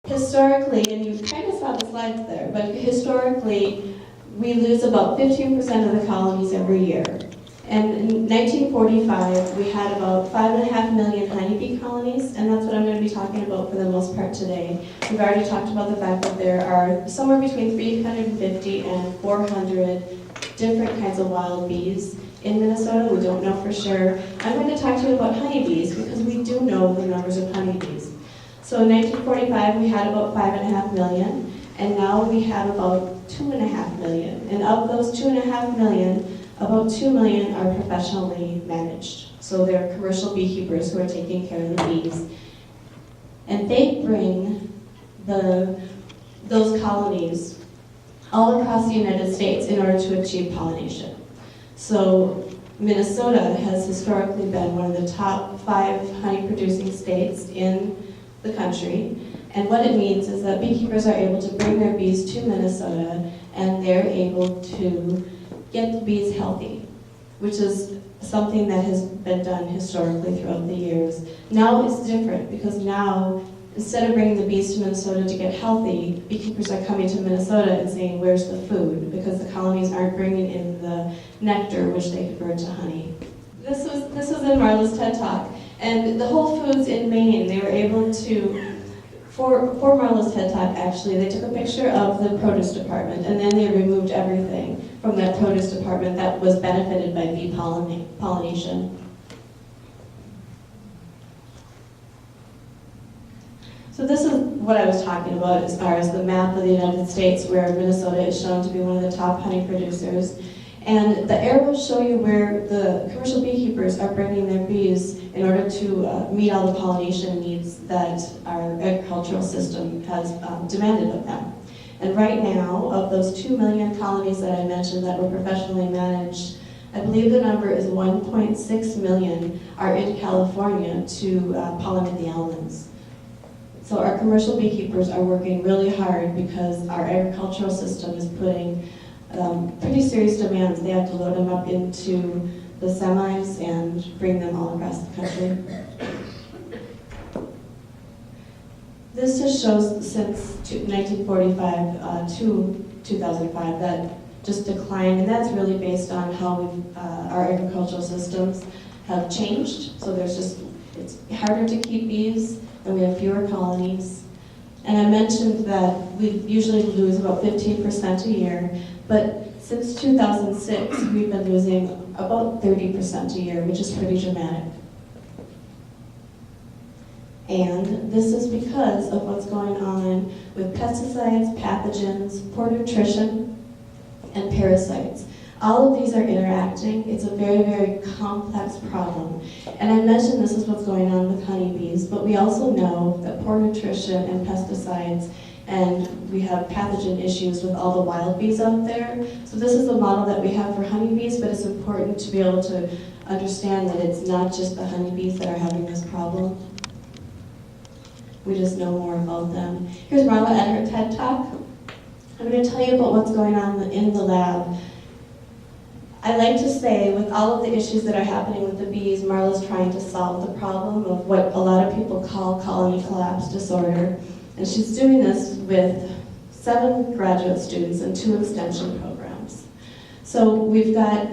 Historically, and you kind of saw the slides there, but historically, we lose about 15% of the colonies every year. And in 1945, we had about 5.5 million honeybee colonies, and that's what I'm going to be talking about for the most part today. We've already talked about the fact that there are somewhere between 350 and 400 different kinds of wild bees in Minnesota. We don't know for sure. I'm going to talk to you about honeybees because we do know the numbers of honeybees. So in 1945, we had about 5.5 million, and now we have about 2.5 million. And of those 2.5 million, about 2 million are professionally managed. So they're commercial beekeepers who are taking care of the bees. And they bring those colonies all across the United States in order to achieve pollination. So Minnesota has historically been one of the top 5 honey-producing states in the country. And what it means is that beekeepers are able to bring their bees to Minnesota, and they're able to get the bees healthy, which is something that has been done historically throughout the years. Now it's different because now, instead of bringing the bees to Minnesota to get healthy, beekeepers are coming to Minnesota and saying, where's the food? Because the colonies aren't bringing in the nectar, which they convert to honey. This was in Marla's TED Talk, and the Whole Foods in Maine, they were able to, for Marla's TED Talk actually, they took a picture of the produce department, and then they removed everything from that produce department that was benefited by bee pollination. So this is what I was talking about as far as the map of the United States, where Minnesota is shown to be one of the top honey producers. And the arrows show you where the commercial beekeepers are bringing their bees in order to meet all the pollination needs that our agricultural system has demanded of them. And right now, of those 2 million colonies that I mentioned that were professionally managed, I believe the number is 1.6 million are in California to pollinate the almonds. So our commercial beekeepers are working really hard because our agricultural system is putting pretty serious demands. They have to load them up into the semis and bring them all across the country. This just shows since 1945 to 2005 that just declined, and that's really based on how our agricultural systems have changed. So it's harder to keep bees, and we have fewer colonies. And I mentioned that we usually lose about 15% a year, but since 2006, we've been losing about 30% a year, which is pretty dramatic. And this is because of what's going on with pesticides, pathogens, poor nutrition, and parasites. All of these are interacting. It's a very, very complex problem. And I mentioned this is what's going on with honeybees, but we also know that poor nutrition and pesticides, and we have pathogen issues with all the wild bees out there. So this is the model that we have for honeybees, but it's important to be able to understand that it's not just the honeybees that are having this problem. We just know more about them. Here's Marla at her TED Talk. I'm going to tell you about what's going on in the lab. I like to say, with all of the issues that are happening with the bees, Marla's trying to solve the problem of what a lot of people call colony collapse disorder. And she's doing this with 7 graduate students and 2 extension programs. So we've got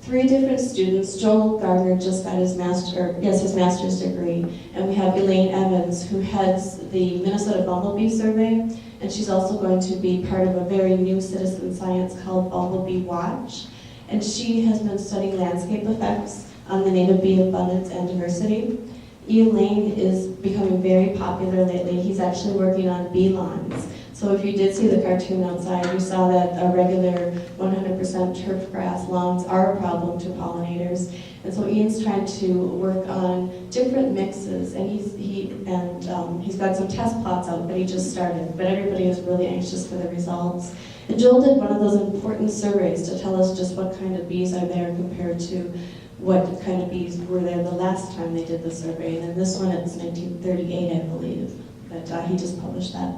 3 different students. Joel Gardner just got his master's degree, and we have Elaine Evans, who heads the Minnesota Bumblebee Survey, and she's also going to be part of a very new citizen science called Bumblebee Watch. And she has been studying landscape effects on the native bee abundance and diversity. Elaine is becoming very popular lately. He's actually working on bee lawns. So if you did see the cartoon outside, you saw that our regular 100% turf grass lawns are a problem to pollinators. And so Ian's trying to work on different mixes, and he's got some test plots out, but he just started. But everybody is really anxious for the results. And Joel did one of those important surveys to tell us just what kind of bees are there compared to what kind of bees were there the last time they did the survey. And then this one, it's 1938, I believe, but he just published that.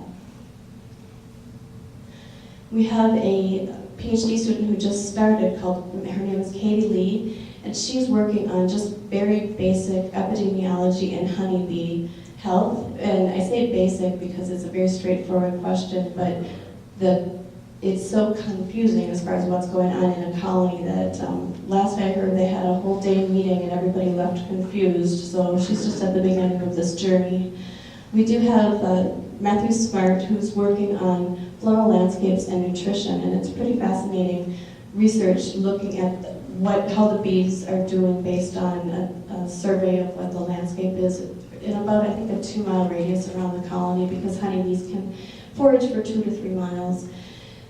We have a PhD student who just started, her name is Katie Lee, and she's working on just very basic epidemiology and honeybee health. And I say basic because it's a very straightforward question, but it's so confusing as far as what's going on in a colony that last I heard they had a whole day meeting and everybody left confused. So she's just at the beginning of this journey. We do have Matthew Smart, who's working on floral landscapes and nutrition, and it's pretty fascinating research looking at how the bees are doing based on a survey of what the landscape is in about, I think, a 2-mile radius around the colony, because honeybees can forage for 2 to 3 miles.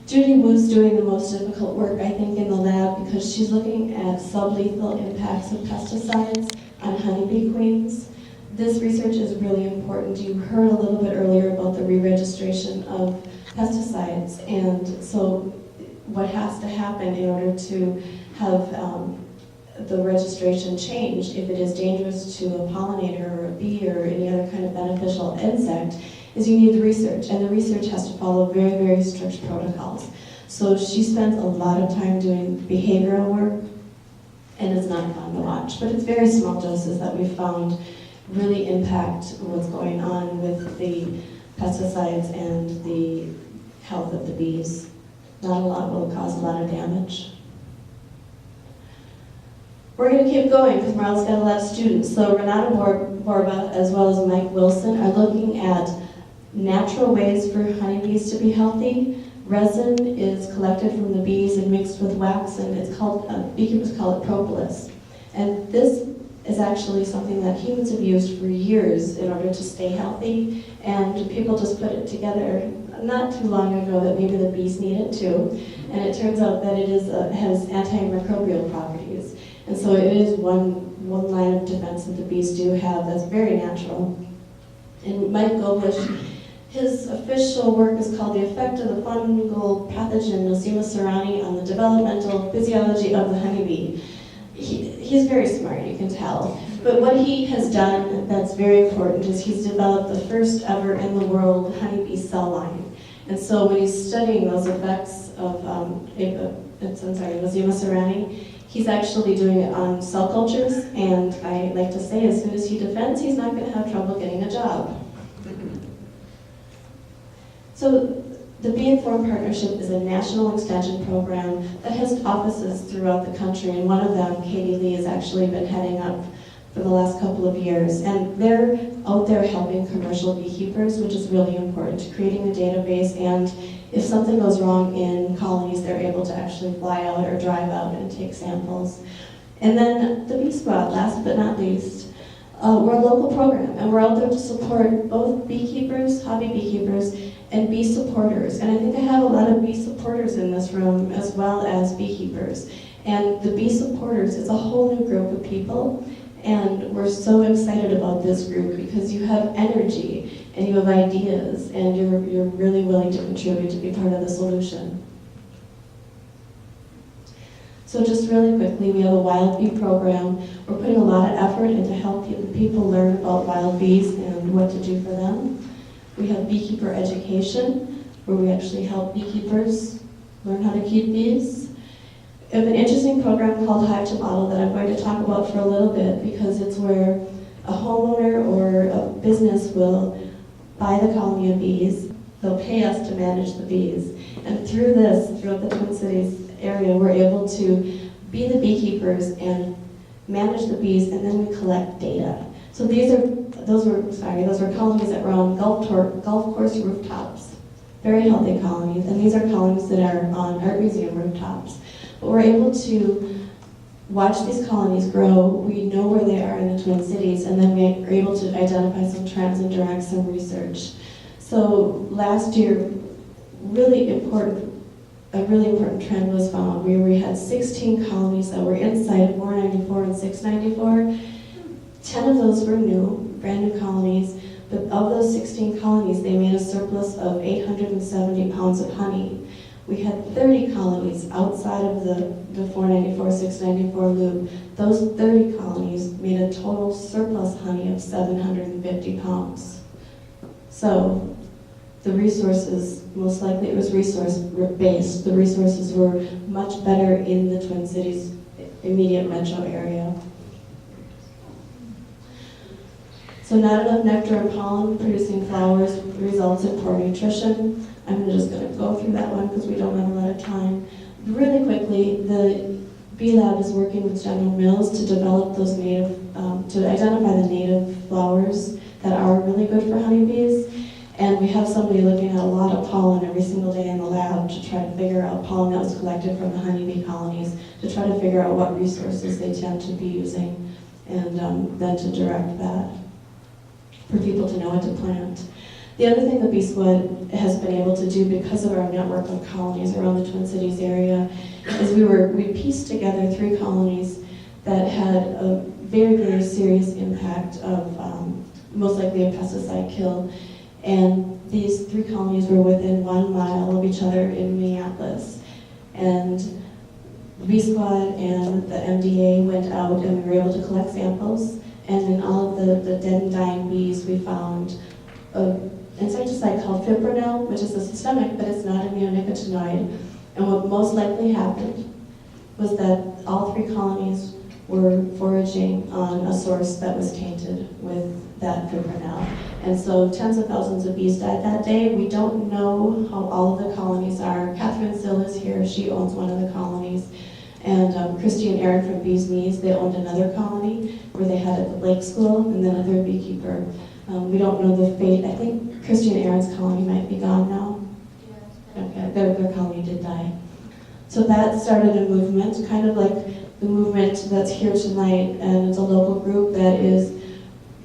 Judy Wu's doing the most difficult work, I think, in the lab, because she's looking at sublethal impacts of pesticides on honeybee queens. This research is really important. You heard a little bit earlier about the re-registration of pesticides, and so what has to happen in order to have the registration changed if it is dangerous to a pollinator or a bee or any other kind of beneficial insect is you need the research, and the research has to follow very, very strict protocols. So she spends a lot of time doing behavioral work, and it's not fun to watch, but it's very small doses that we found really impact what's going on with the pesticides and the health of the bees. Not a lot will cause a lot of damage. We're going to keep going because Marla's got a lot of students. So Renata Borba, as well as Mike Wilson, are looking at natural ways for honeybees to be healthy. Resin is collected from the bees and mixed with wax, and it's called, beekeepers call it propolis. And this is actually something that humans have used for years in order to stay healthy, and people just put it together not too long ago that maybe the bees need it too, and it turns out that it has antimicrobial properties. And so it is one line of defense that the bees do have that's very natural. And Mike Goblish, his official work is called The Effect of the Fungal Pathogen Nosema ceranae on the Developmental Physiology of the Honeybee. He's very smart, you can tell. But what he has done that's very important is he's developed the first ever in the world honeybee cell line. And so when he's studying those effects of Nosema ceranae, he's actually doing it on cell cultures, and I like to say as soon as he defends, he's not going to have trouble getting a job. So the Bee Informed Partnership is a national extension program that has offices throughout the country, and one of them, Katie Lee, has actually been heading up for the last couple of years. And they're out there helping commercial beekeepers, which is really important, creating a database, and if something goes wrong in colonies, they're able to actually fly out or drive out and take samples. And then the Bee Squad, last but not least. We're a local program, and we're out there to support both beekeepers, hobby beekeepers, and bee supporters. And I think I have a lot of bee supporters in this room as well as beekeepers. And the bee supporters is a whole new group of people, and we're so excited about this group because you have energy and you have ideas and you're really willing to contribute to be part of the solution. So just really quickly, we have a wild bee program. We're putting a lot of effort into helping people learn about wild bees and what to do for them. We have beekeeper education, where we actually help beekeepers learn how to keep bees. We have an interesting program called Hive to Model that I'm going to talk about for a little bit, because it's where a homeowner or a business will buy the colony of bees. They'll pay us to manage the bees. And through this, throughout the Twin Cities area, we're able to be the beekeepers and manage the bees, and then we collect data. So those were colonies that were on golf course rooftops, very healthy colonies, and these are colonies that are on art museum rooftops. But we're able to watch these colonies grow. We know where they are in the Twin Cities, and then we are able to identify some trends and direct some research. So last year, a really important trend was found where we had 16 colonies that were inside 494 and 694. 10 of those were new, brand new colonies, but of those 16 colonies, they made a surplus of 870 pounds of honey. We had 30 colonies outside of the 494, 694 loop. Those 30 colonies made a total surplus honey of 750 pounds. So the resources, most likely it was resource-based. The resources were much better in the Twin Cities immediate metro area. So not enough nectar and pollen producing flowers results in poor nutrition. I'm just going to go through that one because we don't have a lot of time. Really quickly, the Bee Lab is working with General Mills to develop those native, to identify the native flowers that are really good for honeybees. And we have somebody looking at a lot of pollen every single day in the lab to try to figure out pollen that was collected from the honeybee colonies, to try to figure out what resources they tend to be using, and then to direct that for people to know what to plant. The other thing the Bee Squad has been able to do because of our network of colonies around the Twin Cities area is we pieced together 3 colonies that had a very, very serious impact of most likely a pesticide kill. And these 3 colonies were within 1 mile of each other in Minneapolis. And the Bee Squad and the MDA went out and we were able to collect samples. And in all of the dead and dying bees, we found an insecticide called fipronil, which is a systemic, but it's not a neonicotinoid. And what most likely happened was that all 3 colonies were foraging on a source that was tainted with that fipronil. And so tens of thousands of bees died that day. We don't know how all of the colonies are. Katherine Sill is here. She owns one of the colonies. And Kristy and Erin from Beez, Kneez, they owned another colony where they had at the lake school, and then another beekeeper. We don't know the fate. I think Kristy and Erin's colony might be gone now. Okay, their colony did die. So that started a movement, kind of like the movement that's here tonight, and it's a local group that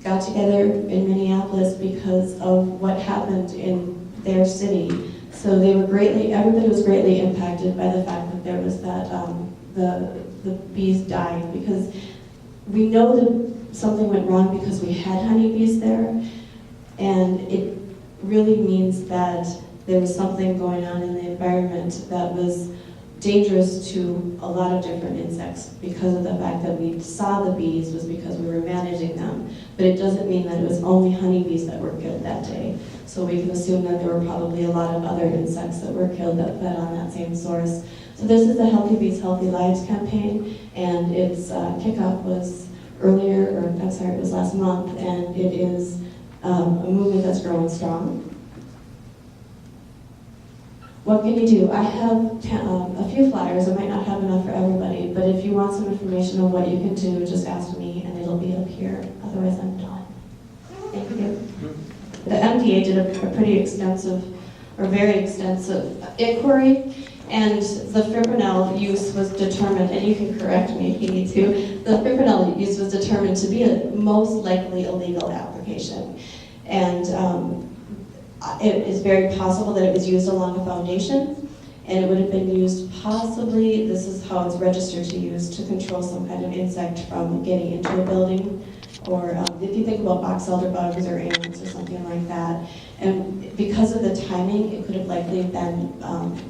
got together in Minneapolis because of what happened in their city. So everybody was greatly impacted by the fact that there was that, the bees died, because we know that something went wrong because we had honeybees there, and it really means that there was something going on in the environment that was dangerous to a lot of different insects because of the fact that we saw the bees was because we were managing them. But it doesn't mean that it was only honeybees that were killed that day. So we can assume that there were probably a lot of other insects that were killed that fed on that same source. So this is the Healthy Bees, Healthy Lives campaign, and its kickoff was it was last month, and it is a movement that's growing strong. What can you do? I have a few flyers. I might not have enough for everybody, but if you want some information on what you can do, just ask me and it'll be up here. Otherwise, I'm done. Thank you. The MDA did a pretty extensive, or very extensive inquiry, and the fipronil use was determined, and you can correct me if you need to, the fipronil use was determined to be a most likely illegal application. And it is very possible that it was used along a foundation, and it would have been used possibly, this is how it's registered to use, to control some kind of insect from getting into a building, or if you think about box elder bugs or ants or something like that. And because of the timing, it could have likely been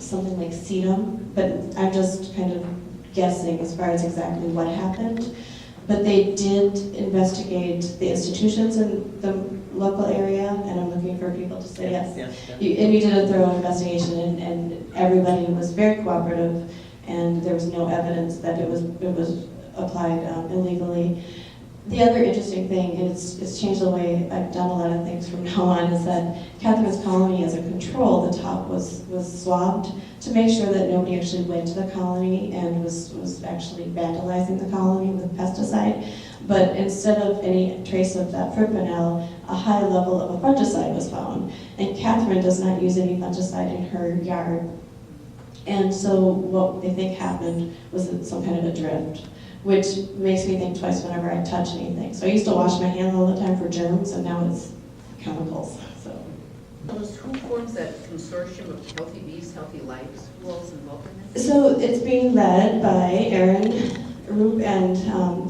something like sedum, but I'm just kind of guessing as far as exactly what happened. But they did investigate the institutions in the local area, and I'm looking for people to say yes. And you did a thorough investigation, and everybody was very cooperative, and there was no evidence that it was applied illegally. The other interesting thing, and it's changed the way I've done a lot of things from now on, is that Catherine's colony as a control, the top was swabbed to make sure that nobody actually went to the colony and was actually vandalizing the colony with pesticide. But instead of any trace of that fipronil, a high level of a fungicide was found. And Katherine does not use any fungicide in her yard. And so what they think happened was some kind of a drift, which makes me think twice whenever I touch anything. So I used to wash my hands all the time for germs, and now it's chemicals. So. Who forms that consortium of Healthy Bees, Healthy Lives? Who else involved in it? So it's being led by Erin, Rupp, and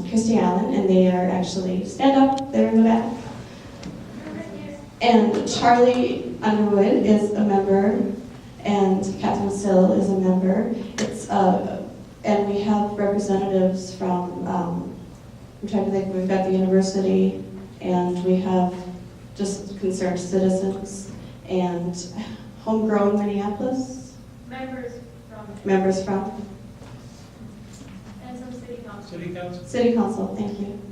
Kristy Allen, and they are actually, stand up, they're in the back. And Charlie Underwood is a member, and Katherine Sill is a member. And we have representatives from, I'm trying to think, we've got the university, and we have just concerned citizens, and homegrown Minneapolis. Members from. And some city council. City council, thank you.